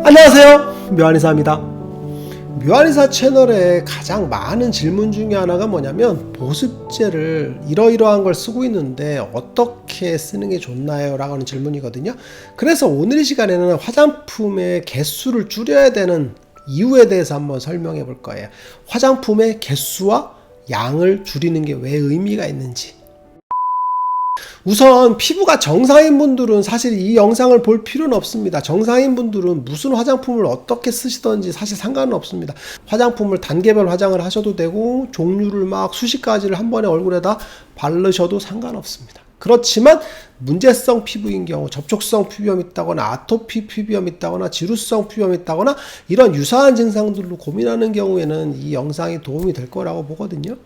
안녕하세요, 묘한의사입니다. 묘한의사 채널에 가장 많은 질문 중에 하나가 뭐냐면, 보습제를 이러이러한 걸 쓰고 있는데 어떻게 쓰는 게 좋나요? 라고 하는 질문이거든요. 그래서 오늘 이 시간에는 화장품의 개수를 줄여야 되는 이유에 대해서 한번 설명해 볼 거예요. 화장품의 개수와 양을 줄이는 게 왜 의미가 있는지. 우선 피부가 정상인 분들은 사실 이 영상을 볼 필요는 없습니다. 정상인 분들은 무슨 화장품을 어떻게 쓰시던지 사실 상관은 없습니다. 화장품을 단계별 화장을 하셔도 되고 종류를 막 수십 가지를 한 번에 얼굴에다 바르셔도 상관없습니다. 그렇지만 문제성 피부인 경우, 접촉성 피부염이 있다거나 아토피 피부염이 있다거나 지루성 피부염이 있다거나 이런 유사한 증상들로 고민하는 경우에는 이 영상이 도움이 될 거라고 보거든요.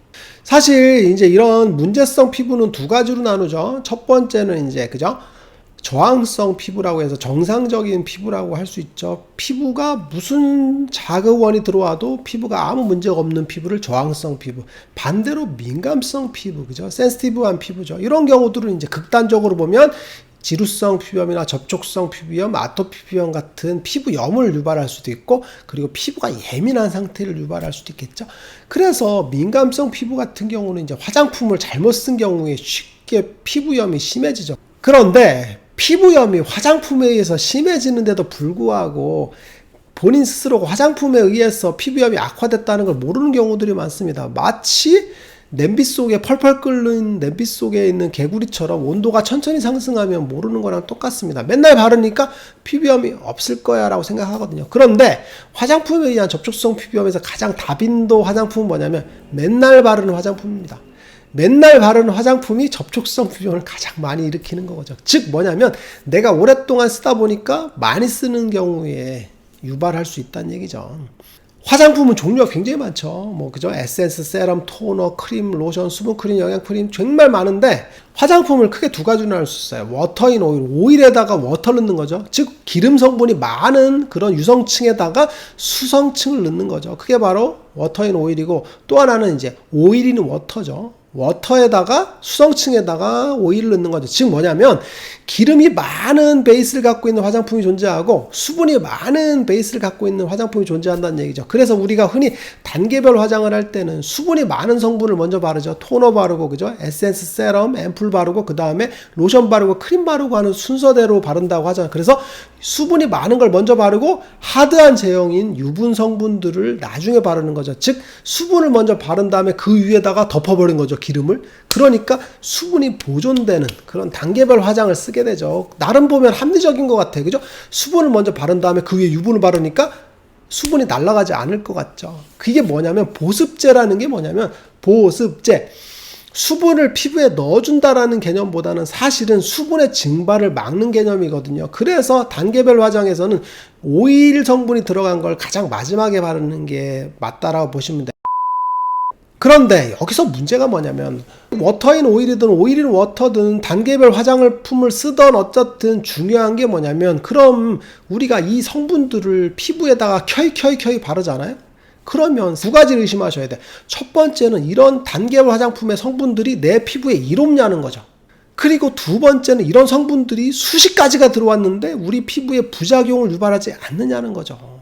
사실 이제 이런 문제성 피부는 두 가지로 나누죠. 첫 번째는 이제 저항성 피부라고 해서 정상적인 피부라고 할 수 있죠. 피부가 무슨 자극원이 들어와도 피부가 아무 문제가 없는 피부를 저항성 피부, 반대로 민감성 피부, 그죠? 센시티브한 피부죠. 이런 경우들은 이제 극단적으로 보면 지루성 피부염이나 접촉성 피부염, 아토피 피부염 같은 피부염을 유발할 수도 있고, 그리고 피부가 예민한 상태를 유발할 수도 있겠죠. 그래서 민감성 피부 같은 경우는 이제 화장품을 잘못 쓴 경우에 쉽게 피부염이 심해지죠. 그런데 피부염이 화장품에 의해서 심해지는데도 불구하고 본인 스스로가 화장품에 의해서 피부염이 악화됐다는 걸 모르는 경우들이 많습니다. 마치 냄비 속에 펄펄 끓는 냄비 속에 있는 개구리처럼 온도가 천천히 상승하면 모르는 거랑 똑같습니다. 맨날 바르니까 피부염이 없을 거야 라고 생각하거든요. 그런데 화장품에 의한 접촉성 피부염에서 가장 다빈도 화장품은 뭐냐면 맨날 바르는 화장품입니다. 맨날 바르는 화장품이 접촉성 피부염을 가장 많이 일으키는 거죠. 즉 뭐냐면 내가 오랫동안 쓰다 보니까 많이 쓰는 경우에 유발할 수 있다는 얘기죠. 화장품은 종류가 굉장히 많죠. 그죠? 에센스, 세럼, 토너, 크림, 로션, 수분크림, 영양크림 정말 많은데 화장품을 크게 두 가지로 나눌 수 있어요. 워터인 오일, 오일에다가 워터 넣는 거죠. 즉 기름 성분이 많은 그런 유성층에다가 수성층을 넣는 거죠. 그게 바로 워터인 오일이고, 또 하나는 이제 오일인 워터죠. 워터에다가 수성층에다가 오일을 넣는 거죠. 즉 뭐냐면 기름이 많은 베이스를 갖고 있는 화장품이 존재하고 수분이 많은 베이스를 갖고 있는 화장품이 존재한다는 얘기죠. 그래서 우리가 흔히 단계별 화장을 할 때는 수분이 많은 성분을 먼저 바르죠. 토너 바르고, 그죠? 에센스, 세럼, 앰플 바르고, 그 다음에 로션 바르고, 크림 바르고 하는 순서대로 바른다고 하잖아요. 그래서 수분이 많은 걸 먼저 바르고 하드한 제형인 유분 성분들을 나중에 바르는 거죠. 즉 수분을 먼저 바른 다음에 그 위에다가 덮어버린 거죠, 기름을. 그러니까 수분이 보존되는 그런 단계별 화장을 쓰게 되죠. 나름 보면 합리적인 것 같아요, 그죠? 수분을 먼저 바른 다음에 그 위에 유분을 바르니까 수분이 날아가지 않을 것 같죠. 그게 뭐냐면 보습제라는 게 뭐냐면, 보습제, 수분을 피부에 넣어준다라는 개념보다는 사실은 수분의 증발을 막는 개념이거든요. 그래서 단계별 화장에서는 오일 성분이 들어간 걸 가장 마지막에 바르는 게 맞다라고 보시면 돼요. 그런데 여기서 문제가 뭐냐면, 워터인 오일이든 오일인 워터든 단계별 화장품을 쓰던 어쨌든 중요한 게 뭐냐면, 그럼 우리가 이 성분들을 피부에다가 켜이 바르잖아요. 그러면 두 가지를 의심하셔야 돼. 첫 번째는 이런 단계별 화장품의 성분들이 내 피부에 이롭냐는 거죠. 그리고 두 번째는 이런 성분들이 수십 가지가 들어왔는데 우리 피부에 부작용을 유발하지 않느냐는 거죠.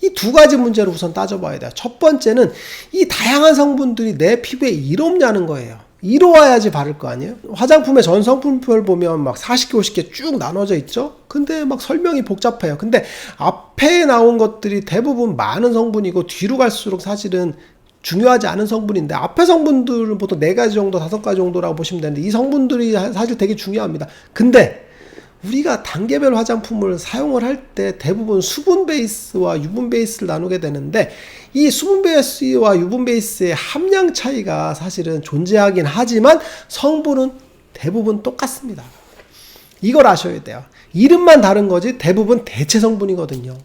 이 두 가지 문제를 우선 따져봐야 돼요. 첫 번째는 이 다양한 성분들이 내 피부에 이롭냐는 거예요. 이로와야지 바를 거 아니에요? 화장품의 전 성분표를 보면 막 40개, 50개 쭉 나눠져 있죠? 근데 막 설명이 복잡해요. 근데 앞에 나온 것들이 대부분 많은 성분이고 뒤로 갈수록 사실은 중요하지 않은 성분인데, 앞에 성분들은 보통 4가지 정도, 5가지 정도라고 보시면 되는데 이 성분들이 사실 되게 중요합니다. 근데 우리가 단계별 화장품을 사용을 할 때 대부분 수분 베이스와 유분 베이스를 나누게 되는데, 이 수분 베이스와 유분 베이스의 함량 차이가 사실은 존재하긴 하지만 성분은 대부분 똑같습니다. 이걸 아셔야 돼요. 이름만 다른 거지 대부분 대체 성분이거든요.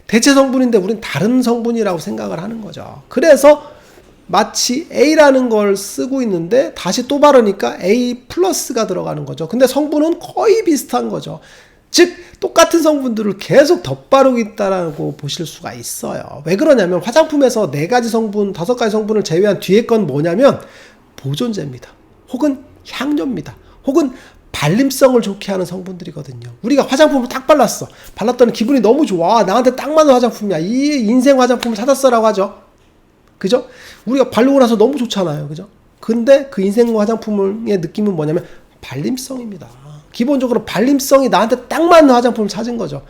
대체 성분인데 우린 다른 성분이라고 생각을 하는 거죠. 그래서 마치 A라는 걸 쓰고 있는데 다시 또 바르니까 A 플러스가 들어가는 거죠. 근데 성분은 거의 비슷한 거죠. 즉 똑같은 성분들을 계속 덧바르고 있다라고 보실 수가 있어요. 왜 그러냐면 화장품에서 4가지 성분, 5가지 성분을 제외한 뒤에 건 뭐냐면 보존제입니다. 혹은 향료입니다. 혹은 발림성을 좋게 하는 성분들이거든요. 우리가 화장품을 딱 발랐더니 기분이 너무 좋아. 나한테 딱 맞는 화장품이야. 이 인생 화장품을 찾았어라고 하죠. 그죠? 우리가 바르고 나서 너무 좋잖아요. 그죠? 근데 그 인생 화장품의 느낌은 뭐냐면 발림성입니다. 기본적으로 발림성이 나한테 딱 맞는 화장품을 찾은 거죠.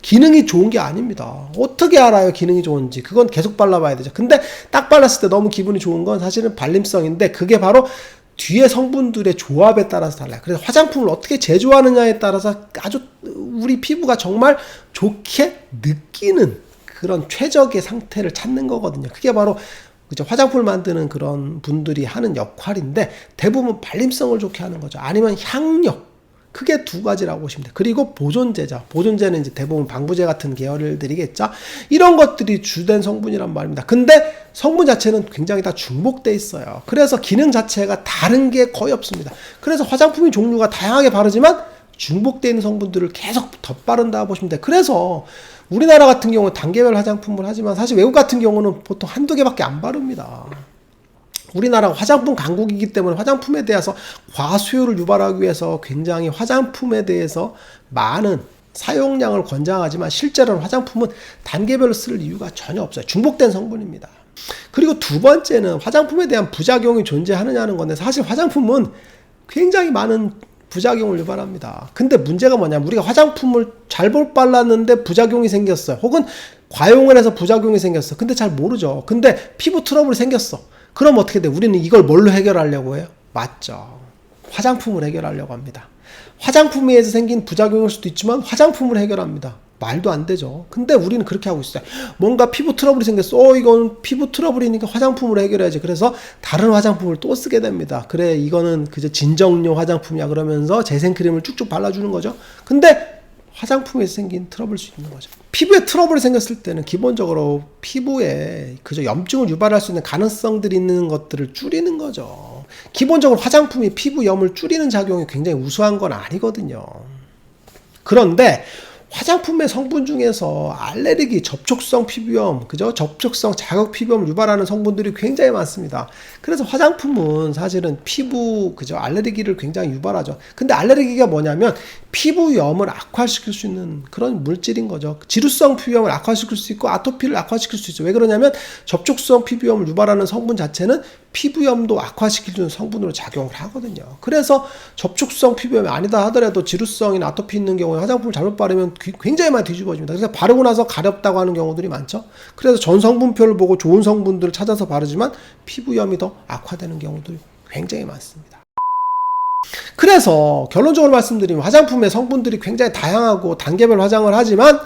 기능이 좋은 게 아닙니다. 어떻게 알아요 기능이 좋은지? 그건 계속 발라봐야 되죠. 근데 딱 발랐을 때 너무 기분이 좋은 건 사실은 발림성인데, 그게 바로 뒤에 성분들의 조합에 따라서 달라요. 그래서 화장품을 어떻게 제조하느냐에 따라서 아주 우리 피부가 정말 좋게 느끼는 그런 최적의 상태를 찾는 거거든요. 그게 바로 그죠? 화장품을 만드는 그런 분들이 하는 역할인데, 대부분 발림성을 좋게 하는 거죠. 아니면 향력. 크게 두 가지라고 보시면 돼요. 그리고 보존제죠. 보존제는 이제 대부분 방부제 같은 계열들이겠죠. 이런 것들이 주된 성분이란 말입니다. 근데 성분 자체는 굉장히 다 중복돼 있어요. 그래서 기능 자체가 다른 게 거의 없습니다. 그래서 화장품의 종류가 다양하게 바르지만 중복되어 있는 성분들을 계속 덧바른다 보시면 돼요. 그래서 우리나라 같은 경우는 단계별 화장품을 하지만 사실 외국 같은 경우는 보통 한두 개밖에 안 바릅니다. 우리나라가 화장품 강국이기 때문에 화장품에 대해서 과수요를 유발하기 위해서 굉장히 화장품에 대해서 많은 사용량을 권장하지만, 실제로는 화장품은 단계별로 쓸 이유가 전혀 없어요. 중복된 성분입니다. 그리고 두 번째는 화장품에 대한 부작용이 존재하느냐는 건데, 사실 화장품은 굉장히 많은 부작용을 유발합니다. 근데 문제가 뭐냐면, 우리가 화장품을 잘못 발랐는데 부작용이 생겼어요. 혹은 과용을 해서 부작용이 생겼어. 근데 잘 모르죠. 근데 피부 트러블이 생겼어. 그럼 어떻게 돼? 우리는 이걸 뭘로 해결하려고 해요? 맞죠. 화장품을 해결하려고 합니다. 화장품에 의해서 생긴 부작용일 수도 있지만 화장품을 해결합니다. 말도 안 되죠. 근데 우리는 그렇게 하고 있어요. 뭔가 피부 트러블이 생겼어. 이건 피부 트러블이니까 화장품으로 해결해야지. 그래서 다른 화장품을 또 쓰게 됩니다. 그래, 이거는 그저 진정용 화장품이야 그러면서 재생크림을 쭉쭉 발라주는 거죠. 근데 화장품에서 생긴 트러블일 수 있는 거죠. 피부에 트러블이 생겼을 때는 기본적으로 피부에 그저 염증을 유발할 수 있는 가능성들이 있는 것들을 줄이는 거죠. 기본적으로 화장품이 피부염을 줄이는 작용이 굉장히 우수한 건 아니거든요. 그런데 화장품의 성분 중에서 알레르기, 접촉성 피부염, 그죠? 접촉성 자극 피부염을 유발하는 성분들이 굉장히 많습니다. 그래서 화장품은 사실은 피부, 그죠? 알레르기를 굉장히 유발하죠. 근데 알레르기가 뭐냐면 피부염을 악화시킬 수 있는 그런 물질인 거죠. 지루성 피부염을 악화시킬 수 있고 아토피를 악화시킬 수 있죠. 왜 그러냐면 접촉성 피부염을 유발하는 성분 자체는 피부염도 악화시키는 성분으로 작용을 하거든요. 그래서 접촉성 피부염이 아니다 하더라도 지루성이나 아토피 있는 경우에 화장품을 잘못 바르면 굉장히 많이 뒤집어집니다. 그래서 바르고 나서 가렵다고 하는 경우들이 많죠. 그래서 전 성분표를 보고 좋은 성분들을 찾아서 바르지만 피부염이 더 악화되는 경우들이 굉장히 많습니다. 그래서 결론적으로 말씀드리면 화장품의 성분들이 굉장히 다양하고 단계별 화장을 하지만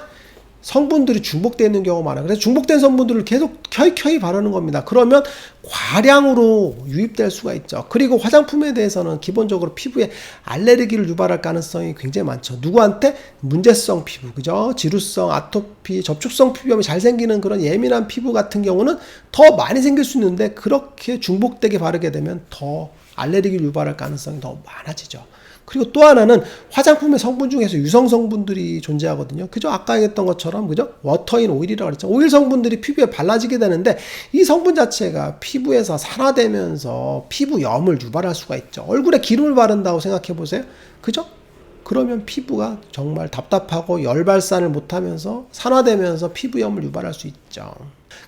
성분들이 중복되어 있는 경우가 많아요. 그래서 중복된 성분들을 계속 켜이 바르는 겁니다. 그러면 과량으로 유입될 수가 있죠. 그리고 화장품에 대해서는 기본적으로 피부에 알레르기를 유발할 가능성이 굉장히 많죠. 누구한테? 문제성 피부, 그죠? 지루성, 아토피, 접촉성 피부염이 잘 생기는 그런 예민한 피부 같은 경우는 더 많이 생길 수 있는데, 그렇게 중복되게 바르게 되면 더 알레르기를 유발할 가능성이 더 많아지죠. 그리고 또 하나는 화장품의 성분 중에서 유성 성분들이 존재하거든요. 그죠? 아까 얘기했던 것처럼, 그죠? 워터인 오일이라고 그랬죠. 오일 성분들이 피부에 발라지게 되는데, 이 성분 자체가 피부에서 산화되면서 피부염을 유발할 수가 있죠. 얼굴에 기름을 바른다고 생각해 보세요. 그죠? 그러면 피부가 정말 답답하고 열 발산을 못하면서 산화되면서 피부염을 유발할 수 있죠.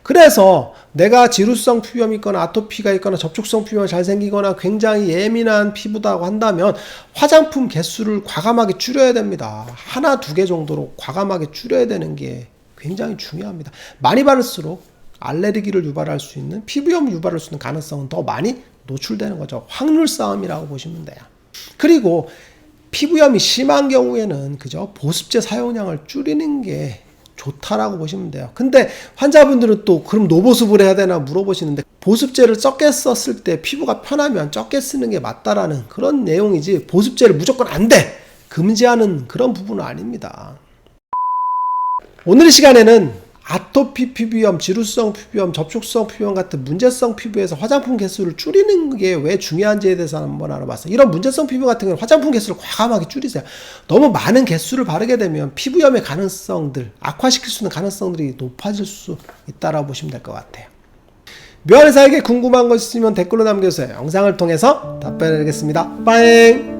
그래서 내가 지루성 피부염이 있거나 아토피가 있거나 접촉성 피부염이 잘 생기거나 굉장히 예민한 피부다고 한다면 화장품 개수를 과감하게 줄여야 됩니다. 하나, 두 개 정도로 과감하게 줄여야 되는 게 굉장히 중요합니다. 많이 바를수록 알레르기를 유발할 수 있는, 피부염을 유발할 수 있는 가능성은 더 많이 노출되는 거죠. 확률 싸움이라고 보시면 돼요. 그리고 피부염이 심한 경우에는 그죠? 보습제 사용량을 줄이는 게 좋다라고 보시면 돼요. 근데 환자분들은 또 그럼 노보습을 해야 되나 물어보시는데, 보습제를 적게 썼을 때 피부가 편하면 적게 쓰는 게 맞다라는 그런 내용이지, 보습제를 무조건 안 돼! 금지하는 그런 부분은 아닙니다. 오늘 이 시간에는 아토피 피부염, 지루성 피부염, 접촉성 피부염 같은 문제성 피부에서 화장품 개수를 줄이는 게 왜 중요한지에 대해서 한번 알아봤어요. 이런 문제성 피부 같은 경우는 화장품 개수를 과감하게 줄이세요. 너무 많은 개수를 바르게 되면 피부염의 가능성들, 악화시킬 수 있는 가능성들이 높아질 수 있다고 보시면 될 것 같아요. 묘한의사에게 궁금한 것 있으면 댓글로 남겨주세요. 영상을 통해서 답변해드리겠습니다. 빠잉!